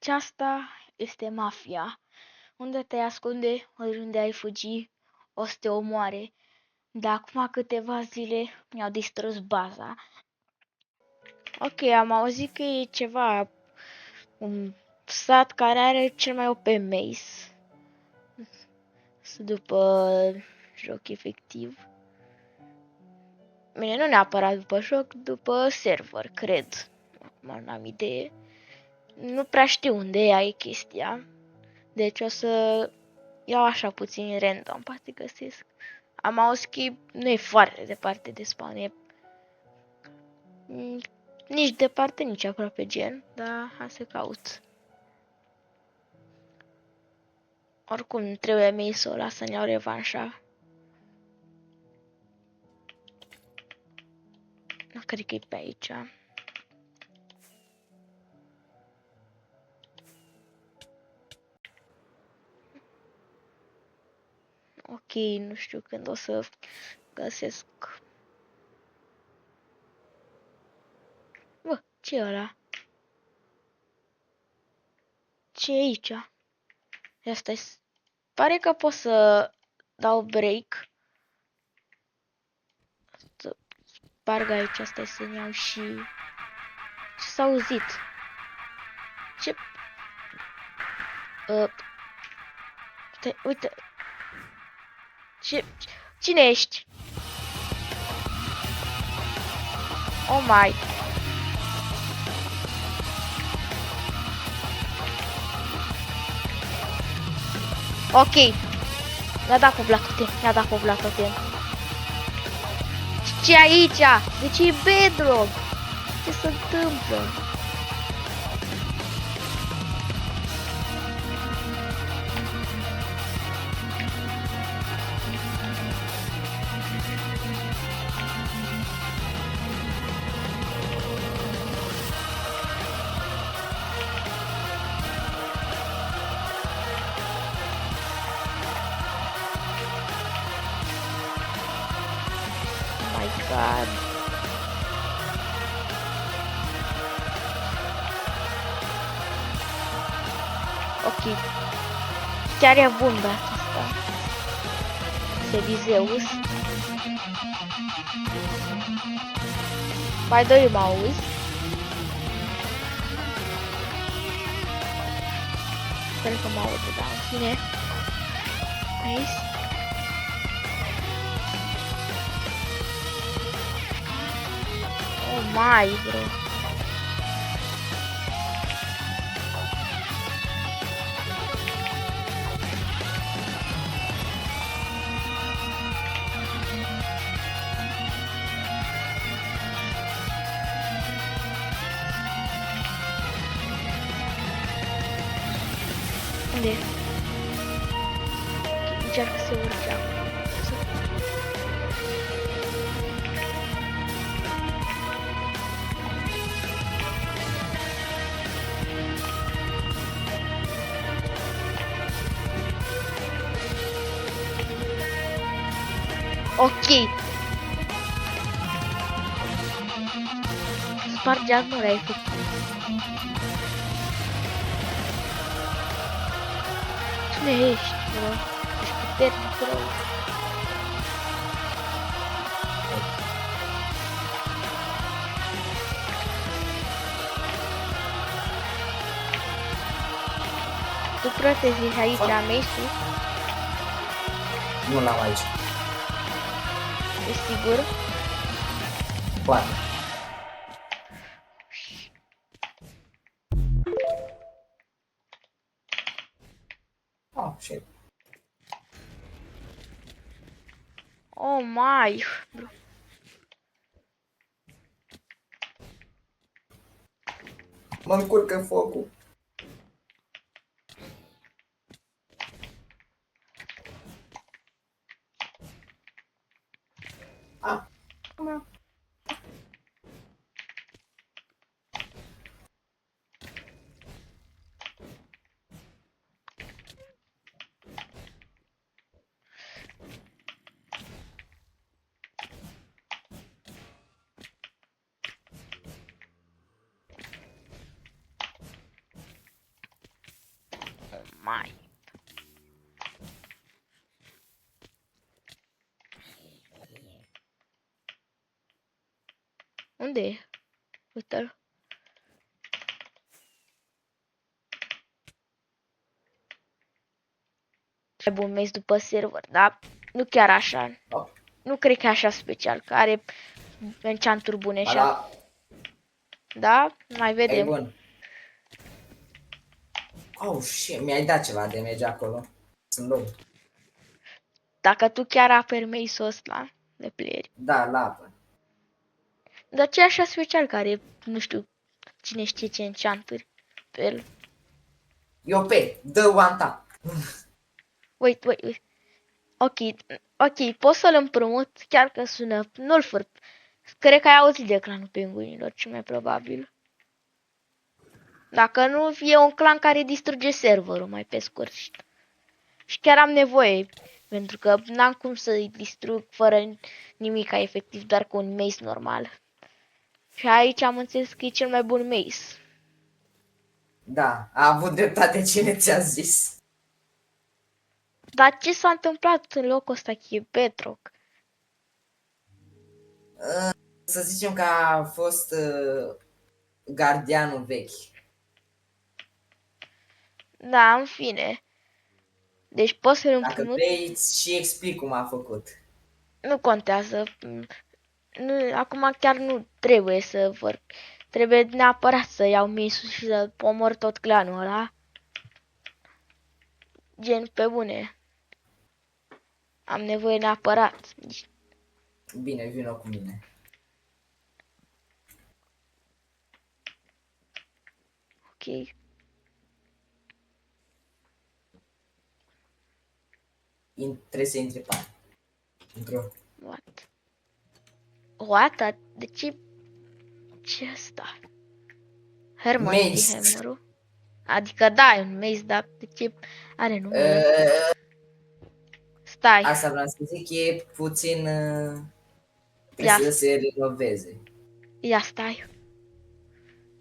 Aceasta este mafia. Unde te ascunde, oriunde ai fugi, o să te omoare. Dar acum câteva zile mi-au distrus baza. Ok, am auzit că e ceva, un sat care are cel mai OP mace. După joc efectiv. Bine, nu neapărat după joc, după server, cred. Acum n-am idee. Nu prea știu unde e chestia. Deci o să iau așa puțin random, poate găsesc. Am auzit că nu e foarte departe de spawn, e nici departe, nici aproape gen, dar hai să caut. Oricum trebuie mie să o las să-mi iau revanșa. Nu cred că e pe aici. Ok, nu știu când o să găsesc. Bă, ce e ăla? Ce e aici? Asta e. Pare că pot să dau break. Să sparg aici, stai să-mi iau și... Ce s-a auzit? Ce... Stai, uite. Cine ești? Oh my. Ok. Mi-a dat cu black mi-a dat cu black totem. Ce e aici? De ce e bedrock? Ce se întâmplă? My god. Ok. Chiar e bun data asta. Selizeus. Mai doi mă auzi. Sper că mă aude, da, în fine. Nice. Oh my, bro. Unde? Încearcă să urce acum. Ok. Sparge armura efectiv. Cine ești, bro? Ești puternic, bro. Tu protejezi aici Messi? Nu l-am aici. E sigur? Poate. Oh, shit. Oh my, bro. Mă încurcă focul. Ah. mai. Unde e? Uite-l. Cel bun meci după server, dar nu chiar așa. Oh, Nu cred că e așa special, că are enchanturi bune ba și da, da, mai e vedem. bun. Oh, shit, mi-ai dat ceva de damage acolo. Sunt low. Dacă tu chiar aperi mace-ul ăsta de playeri. Da, la apă. Dar ce e așa special care, nu știu, cine știe ce enchanturi pe el. Eu pe, dă one tap. Wait. Ok, pot să-l împrumut, chiar că sună, nu-l făr. Cred că ai auzit de clanul penguinilor, cel mai probabil. Dacă nu, e un clan care distruge serverul, mai pe scurt. Și chiar am nevoie, pentru că n-am cum să-i distrug fără nimica efectiv, doar cu un mace normal. Și aici am înțeles că e cel mai bun mace. Da, a avut dreptate cine ți-a zis. Dar ce s-a întâmplat în locul ăsta cu Petroc? Să zicem că a fost gardianul vechi. Da, în fine. Deci pot să-l Dacă împrumut? vrei, și explic cum a făcut. Nu contează. Nu, acum chiar nu trebuie să vor. Trebuie neapărat să iau misul și să omor tot clanul ăla. Gen pe bune. Am nevoie neapărat. Bine, vină cu mine. Ok. Trebuie să intri pe aia. Într-o... What? What? De ce? Ce asta? Hermancy Mace. Hammer-ul? Adică da, e un mace, dar de ce are numele ăsta? Stai. Asta vreau să zic, e puțin... Ia, Trebuie să se renoveze. ia stai.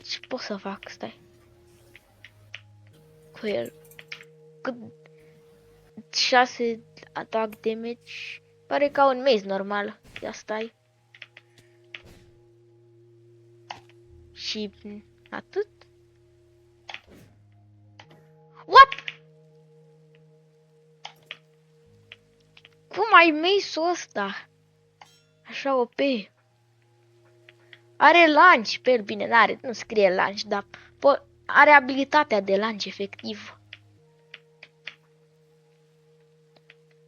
Ce pot să fac? Stai. Cu el. Cât 6 attack damage. Pare ca un maze normal. Ia stai. Și atât. What? Cum ai maze-ul ăsta? Așa OP. Are lunge pe el. Bine, n-are, nu scrie lunge, dar are abilitatea de lunge efectiv.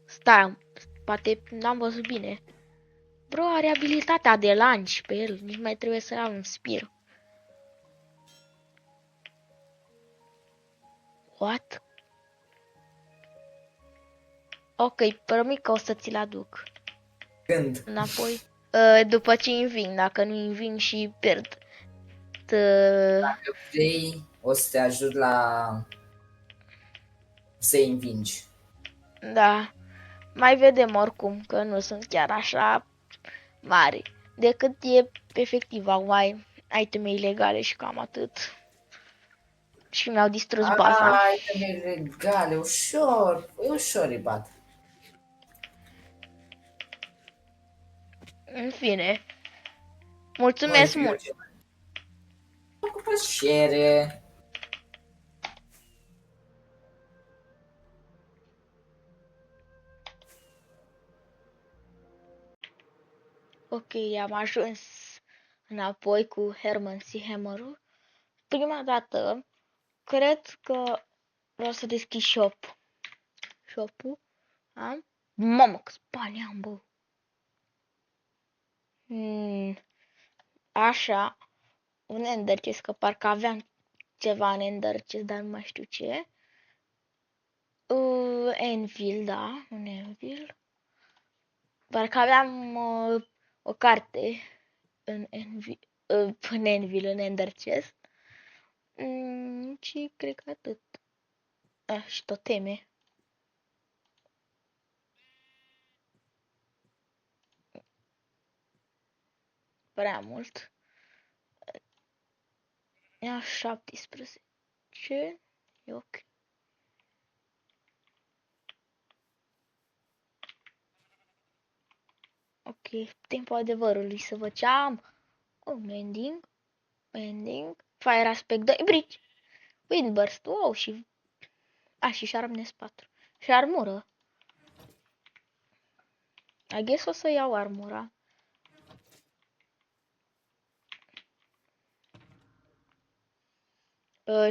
Stai, poate n-am văzut bine. Bro, are abilitatea de lunge pe el. Nici mai trebuie să am un spear. What? Ok, promit că o să ți-l aduc Când? înapoi. După ce înving, dacă nu înving și pierd. Dacă vrei, o să te ajut la... să-i învingi. Da, mai vedem oricum, că nu sunt chiar așa mari. Decât e efectiv, au mai iteme ilegale și cam atât. Și mi-au distrus baza. Ai, regale, ușor, ușor îi bat. În fine, Mai mulțumesc fiu eu mult. ceva. Cu plăcere. Ok, am ajuns înapoi cu Hermancy Hammer-ul. Prima dată, cred că vreau să deschid shop-ul. Am? Mamă, câți bani am, bă. Așa, un ender chest, că parcă aveam ceva în ender chest, dar nu mai știu ce. Anvil, da, un Anvil. Parcă aveam o carte în Anvil, în ender chest. Și cred că atât. Și toteme. Prea mult. Ia 17. E ok. timpul adevărului să văd ce am. Mending, Fire Aspect 2, Bridge, Windburst, wow, și Sharpness 4. Și armură. I guess o să iau armura.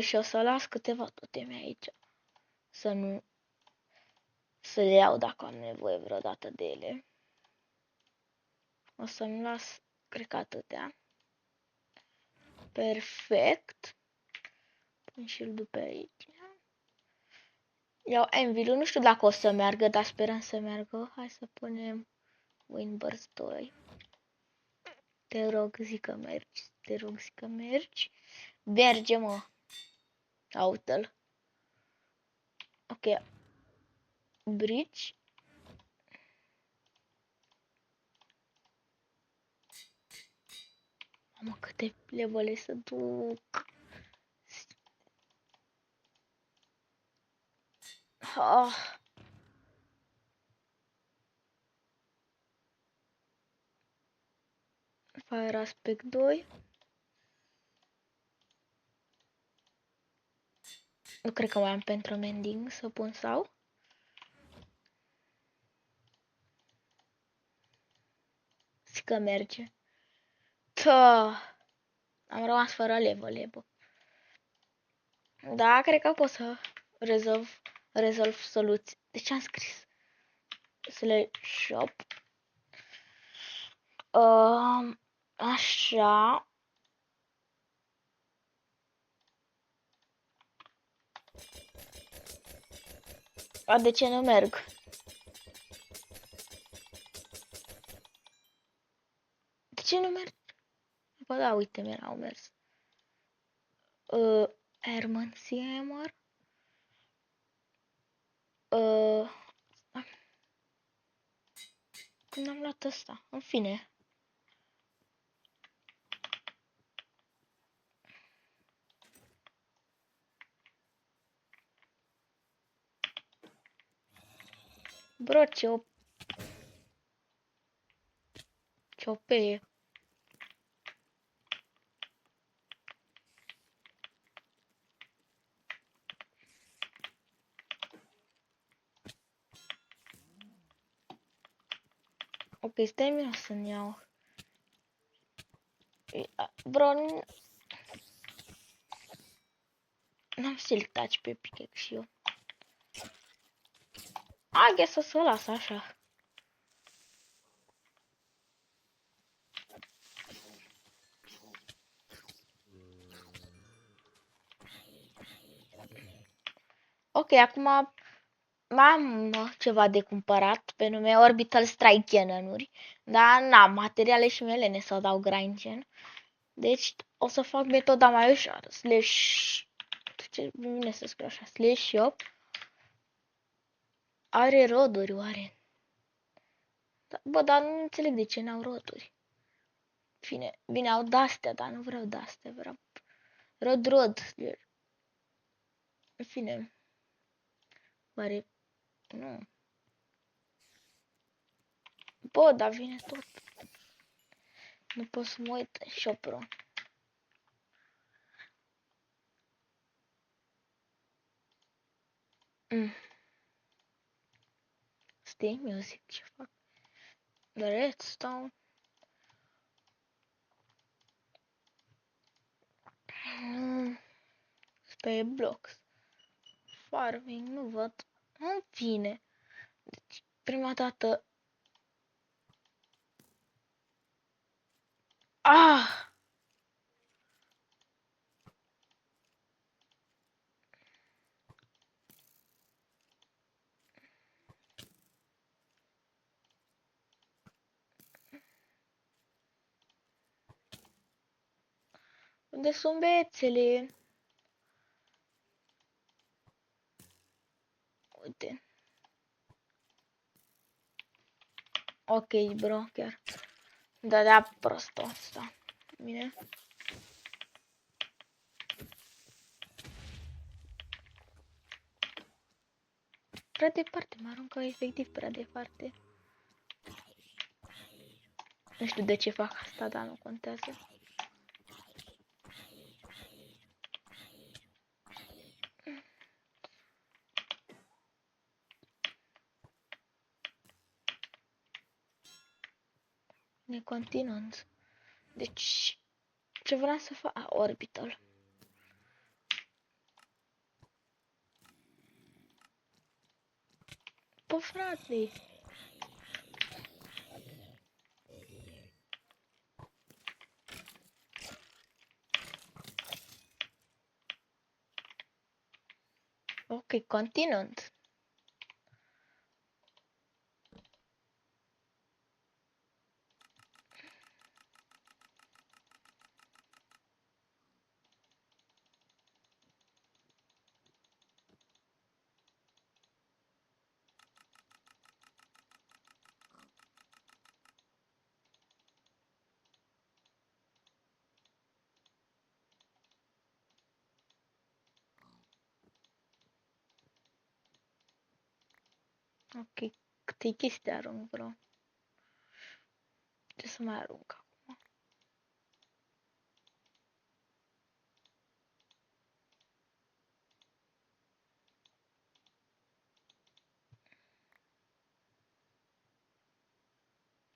Și o să las câteva toteme aici. Să le iau dacă am nevoie vreodată de ele. O să-mi las, cred că atâtea. Perfect. Pun și-l pe aici. Iau Anvil-ul, nu știu dacă o să meargă, dar sperăm să meargă. Hai să punem Windburst 2. Te rog, zic că mergi. Merge, mă. Aută-l. Ok. Bridge. Mamă, câte levele să duc. Fire Aspect 2. Nu cred că mai am pentru mending să pun sau. Zic că merge. Am rămas fără level, bă. Da, cred că pot să rezolv soluții. De ce am scris? /shop. Așa. De ce nu merg? De ce nu merg? Bă, da, uite, mi-au mers. Herman Seymour. Când am luat ăsta? În fine. Bro, ce OP e. Ok, stai bine să-mi iau. Bro, n-am silk touch pe pickaxe și eu. Să o las așa. Ok, acum am ceva de cumpărat pe nume Orbital Strike Cannon-uri, dar n-am materiale și melene să dau grind gen. Deci o să fac metoda mai ușoară. Ce bine să scriu așa. /shop. Are roduri oare? Bă, dar nu înțeleg de ce n-au roduri. Fine, bine, au de-astea, dar nu vreau de-astea, vreau rod. În fine. Oare... Nu. Bă, dar vine tot. Nu pot să mă uit în shop-ul. Stay music, ce fac? The redstone. Pe blocks. Farming, nu văd. În fine. Deci, prima dată... Unde sunt bețele? Uite. Ok, bro, chiar. Da, prostul ăsta. Bine. Prea departe, mă aruncă efectiv prea departe. Nu știu de ce fac asta, dar nu contează. Ne continuând. Deci, ce vreau să fac? Orbital. Pă, frate! Ok, continuând. Ok, câte chestii arunc, bro. Ce să mai arunc acum?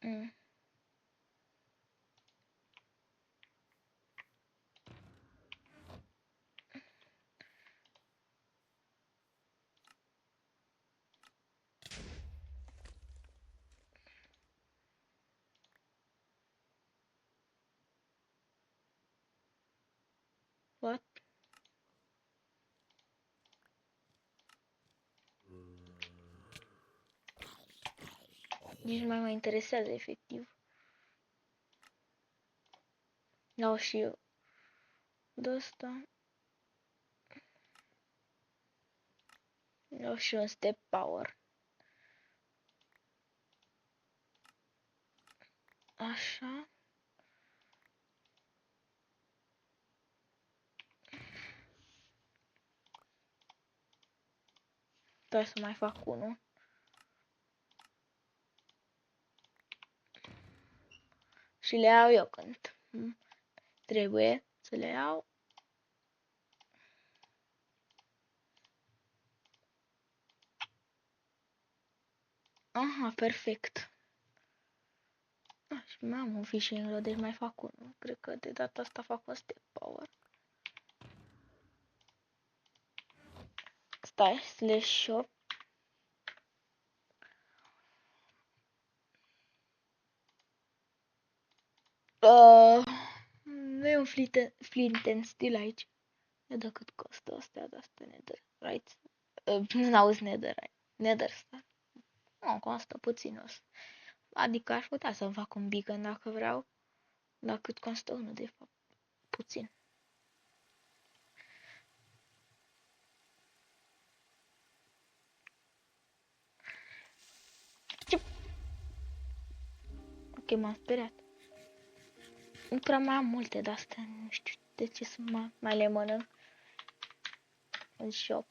Mm. What? Nici nu mai mă interesează, efectiv. Iau și eu de asta. Iau și un step power. Așa. Trebuie să mai fac unul. Și le iau eu când trebuie să le iau. Aha, perfect. Și mai am un fishing rod, deci mai fac unul. Cred că de data asta fac un step power. Stai, slash shop. Nu e un flint and steel aici. Ia da cât costă astea de astea nether, right? N-auzi netherite. Nether star. Nu, costă puțin o să. Adică aș putea să-mi fac un beacon dacă vreau. Dar cât costă unul de fapt? Puțin. Ce? Ok, m-am speriat. Nu prea mai am multe de astea, nu știu de ce să mai le mănânc în shop.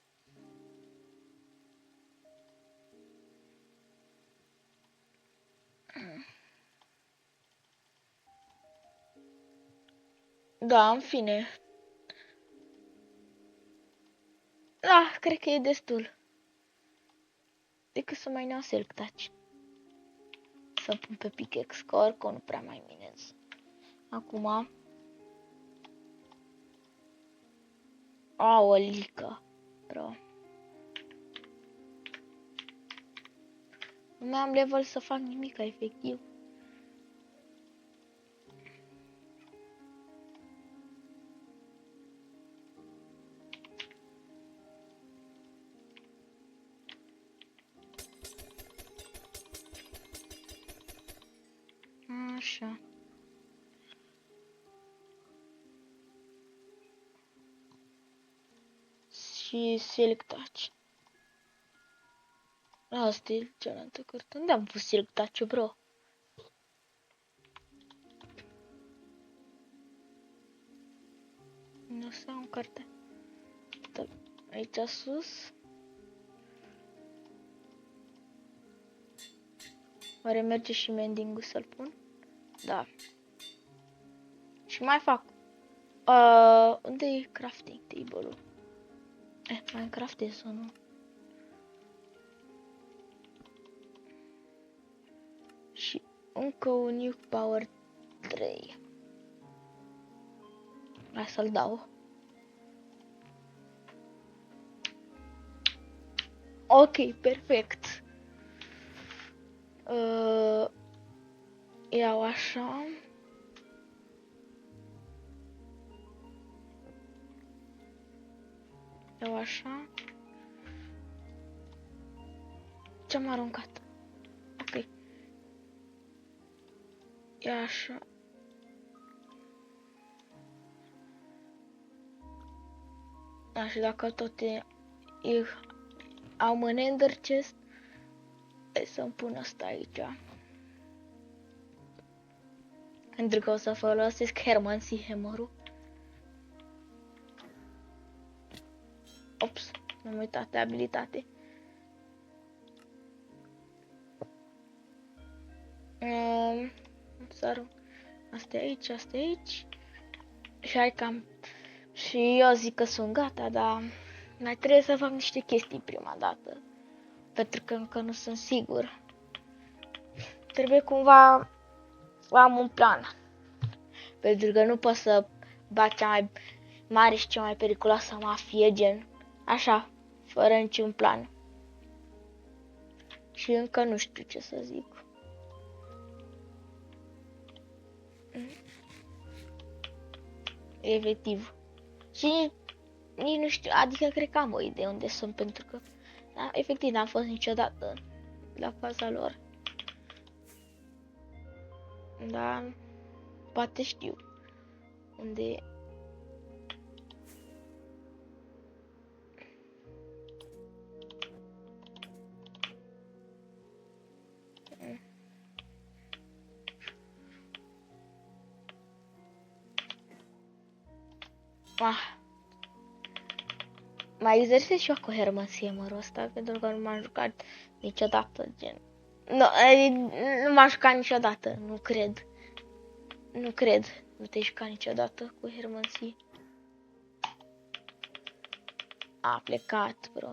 Da, în fine. Da, cred că e destul. Decât să mai iau silk touch. Să pun pe pickaxe, că oricum nu prea mai minez. Acum. Aolică. Bro. Nu mai am level să fac nimic, efectiv. Așa. Și silk touch. Asta e cealaltă carte. Unde am pus silk touch, bro? Nu o să am carte. Aici sus. Oare merge și mending-ul să-l pun? Da. Și mai fac. Unde e crafting table-ul? Mai craftez unul. Și încă un Nuke Power 3. Hai să-l dau. Ok, perfect. Iau așa. Iau așa. Ce-am aruncat? Ok. Ia așa. Da, și dacă toate am în ender chest, hai să-mi pun asta aici. Pentru că o să folosesc Hermancy Hammer-ul. Ops, m-am uitat de abilitate. Să arunc. Asta e aici, asta e aici. Și hai cam. Și eu zic că sunt gata, dar mai trebuie să fac niște chestii prima dată. Pentru că încă nu sunt sigur. Trebuie cumva să am un plan. Pentru că nu pot să bat cea mai mare și cea mai periculoasă mafie, gen așa, fără niciun plan. Și încă nu știu ce să zic. Efectiv. Și nici nu știu, adică cred că am o idee unde sunt, pentru că da, efectiv n-am fost niciodată la faza lor. Dar poate știu unde e. Mai exersez și eu cu Hermancy Hammer-ul ăsta, pentru că nu m-am jucat niciodată, gen. Nu m-am jucat niciodată, nu cred. Nu cred, nu te-ai jucat niciodată cu Hermancy. A plecat, bro.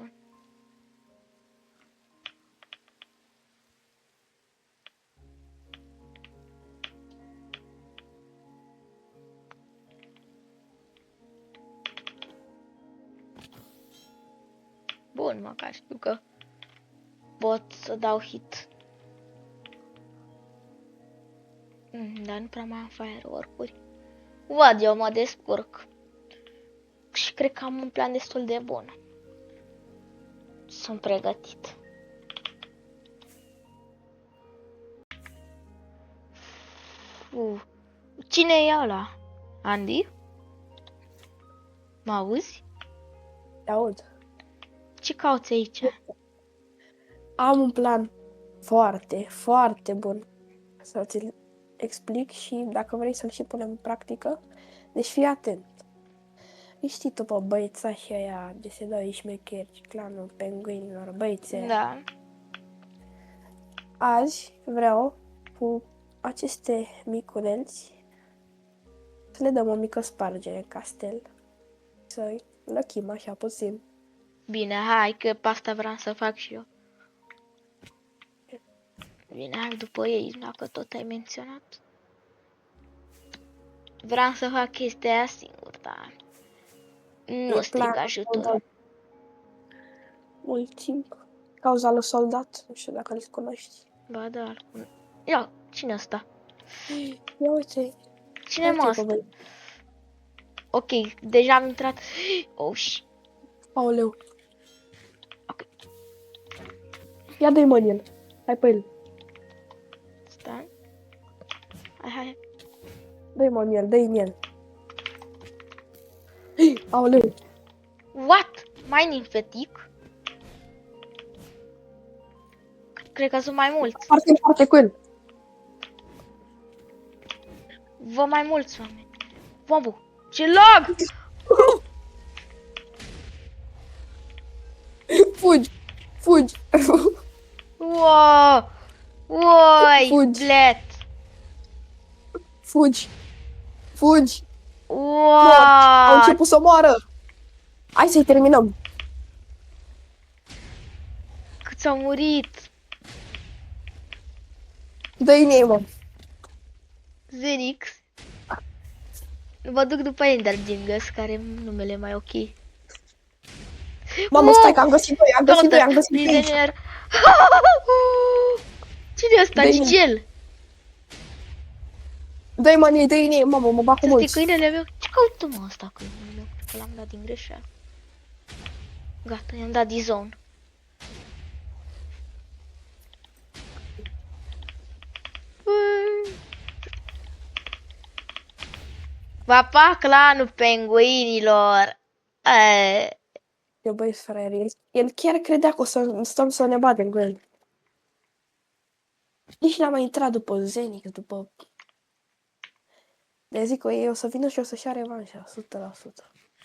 Bun, măcar știu că pot să dau hit. Dar nu prea mai am firework-uri. Văd, eu mă descurc. Și cred că am un plan destul de bun. Sunt pregătit. Cine e ăla? Andy? Mă auzi? Te aud. Ce cauți aici? Am un plan foarte, foarte bun să ți-l explic și dacă vrei să-l și punem în practică. Deci fii atent. Știi tu pe băiețașii aia de se dau șmecheri, clanul penguinilor, băieții aia. Da. Azi vreau cu aceste miculeți să le dăm o mică spargere în castel. Să-i lăchim așa puțin. Bine, hai că pe asta vreau să fac și eu. Bine, hai după ei, dacă tot ai menționat. Vreau să fac chestia aia singur, dar nu stric ajutor. Mult timp. Cauza lui Soldat, nu știu dacă îl cunoști. Ba da, ia, cine ăsta? Ia uite. Cine mă ăsta? Ok, deja am intrat. Oh, și. Aoleu. Ok. Ia dă-i mă el. Hai pe el. Stai. Hai. Dă-i mă el, dă-i el. Aoleu. What? Mining fatigue? Cred că sunt mai mulți. Foarte cu el. Vă mai mulți oameni. Wow, ce lag! Fugi. Wow! Uai, Fugi. blet! Fugi! Fugi! Au What? început să moară! Hai să-i terminăm! Câți au murit? Dă-i name. Zenix. Mă duc după Ender Dingus, care e numele mai ok. Mamă, stai că am găsit doi, am găsit doi, am găsit doi. Prizonier. Cine e ăsta? Dă-i Gigel. Dă-i manie, dă-i name, mamă, mă bag cu Ăsta e mulți. câinele meu. Ce caută mă ăsta câinele meu? Că l-am dat din greșeală. Gata, i-am dat dizon. Papa, clanul penguinilor. Eu băieți fraier, el chiar credea că o să stăm să ne batem cu el. Nici n-am mai intrat după Zenix, după... Le zic că ei o să vină și o să-și ia revanșa, 100%.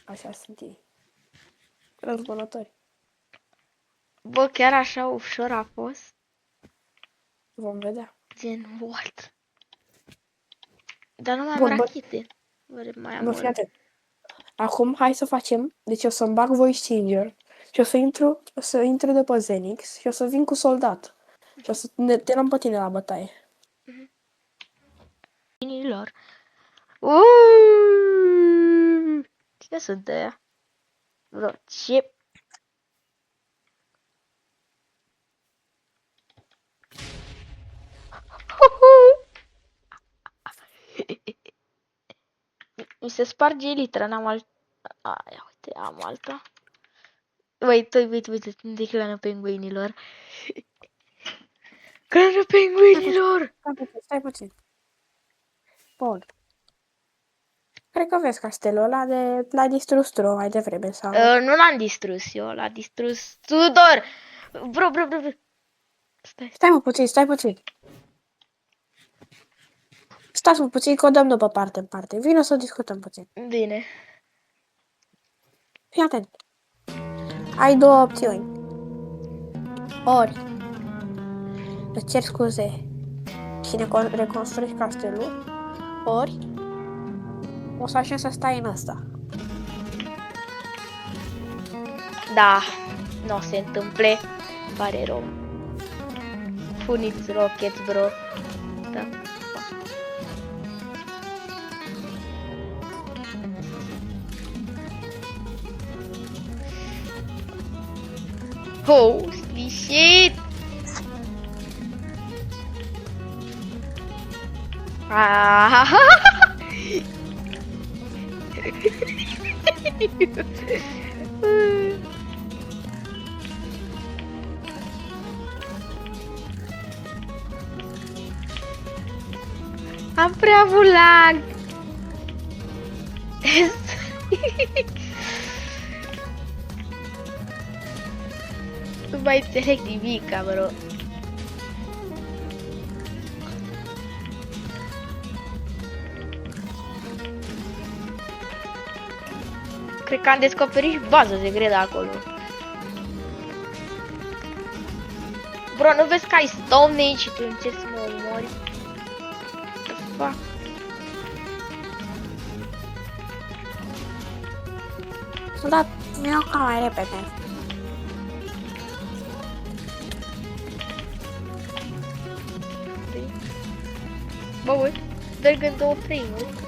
Așa sunt ei. Răzbunători. Bă, chiar așa ușor a fost? Vom vedea. Gen, what? Dar nu mai am Bun, bă. rachete. Mai am Bă, fii atent. Acum, hai să facem... Deci o să-mi bag voice changer și o să intru după Zenix și o să vin cu soldat. Și o să ne terăm pe tine la bătaie. penguinilor. Cine sunt ăia? Bro, ce? Mi se sparge elitra, n-am alt... Aia, uite, am alta. Uite, de clanul penguinilor. Clanul penguinilor! Stai puțin. Bun. Cred că vezi castelul ăla de... L-a distrus tu mai devreme, sau... Nu l-am distrus eu, l-a distrus Tudor! Bro. Stai. Stai puțin. Stați-mă puțin că o dăm după parte în parte. Vino să discutăm puțin. Bine. Fii atent. Ai două opțiuni. Ori îți cer scuze și ne reconstruiești castelul, ori o să așa să stai în ăsta. Da, nu se întâmple. Pare rău. Puniți rockets, bro. Da. Holy shit! Am prea avut lag. Nu mai înțeleg nimica, bro. Cred că am descoperit baza secretă acolo. Bro, nu vezi că ai Stone Age și tu încerci să mă omori? What the fuck? Soldat, vină ca mai repede. Bă, uite, merg în două frame-uri.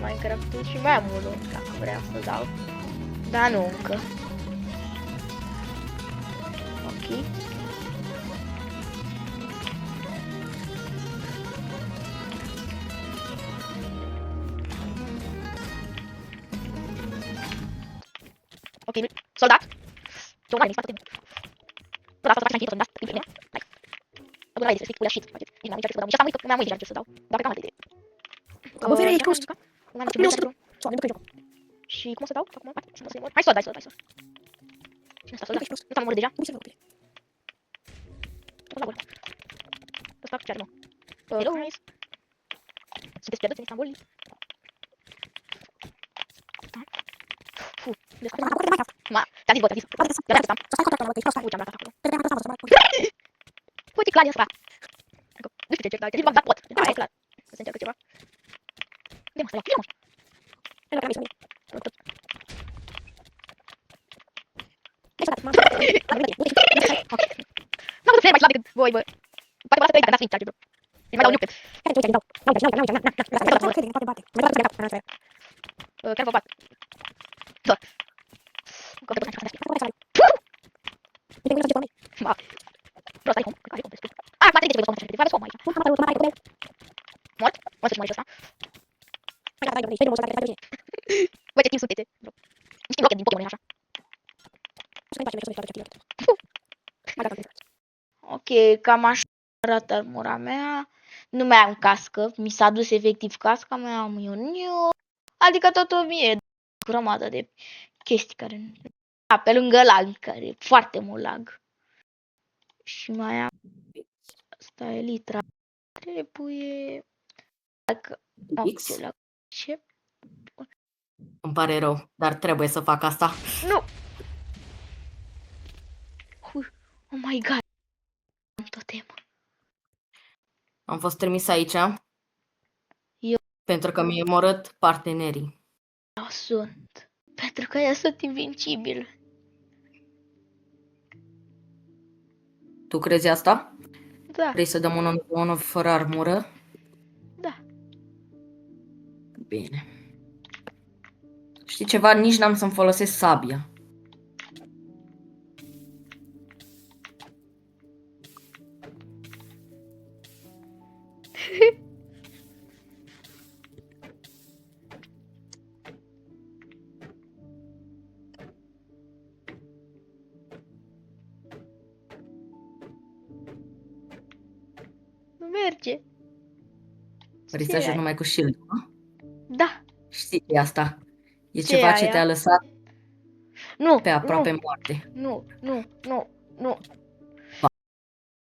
Minecraft-ul și mai am unul, dacă vreau să dau. Dar nu încă. Ok. Ok, soldat! Ce mai spate tine? Bă, asta face mai bine, soldat, like. Bă, n-ai desfăcut pula shit, faceți. Nici n-am uitat să dau. Nici asta mi-am uitat ce să dau. Dar pe cam alte idei. Bă, vine, ești prost. Și cum o să dau? Acum, hai să o dai, să o dai. Cine ăsta, soldat? Nu ți-am omorât deja? Ăsta ce are, mă? Hello, guys. Sunteți pierduți în Istanbul? Fu, ma, ți-am zis, bă, ți-am zis. Uite, am ratat acolo. Uite, claria asta. Nu știu ce cer, dar ce bag, dar pot. N-am văzut mai slab decât voi, bă. Poate vă să trăiți, dar n-ați nici altceva. Îi mai dau un nucleus. Chiar vă bat. Doar. Încă o dată. Ma. Vreau să ai home. Ai home destul. Ah, mai 30 de secunde. Vă aveți home aici. Mort? Mă să-și moare ăsta. Băi, ce timp sunteți? Nici timp rocket din Pokémon, așa. Ok, cam așa arată armura mea. Nu mai am cască. Mi s-a dus efectiv casca mea. Am ioniu. Adică totul mie grămadă de chestii care... A, pe lângă lag, care e foarte mult lag. Și mai am... Asta e litra. Trebuie... Dacă... X? Ce? Îmi pare rău, dar trebuie să fac asta. Nu! Oh my god! Am totem. Am fost trimis aici Eu pentru că mi-ai omorât partenerii. sunt. Pentru că eu sunt invincibil. Tu crezi asta? Da, Vrei să dăm unul fără armură? da. Bine. Știi ceva? Nici n-am să-mi folosesc sabia. Nu merge. Vrei să Ce ajungi ai? numai cu shield, nu? Da. Știi asta. E Ce ceva ce aia? te-a lăsat Nu, pe aproape moarte. nu, nu, nu, nu.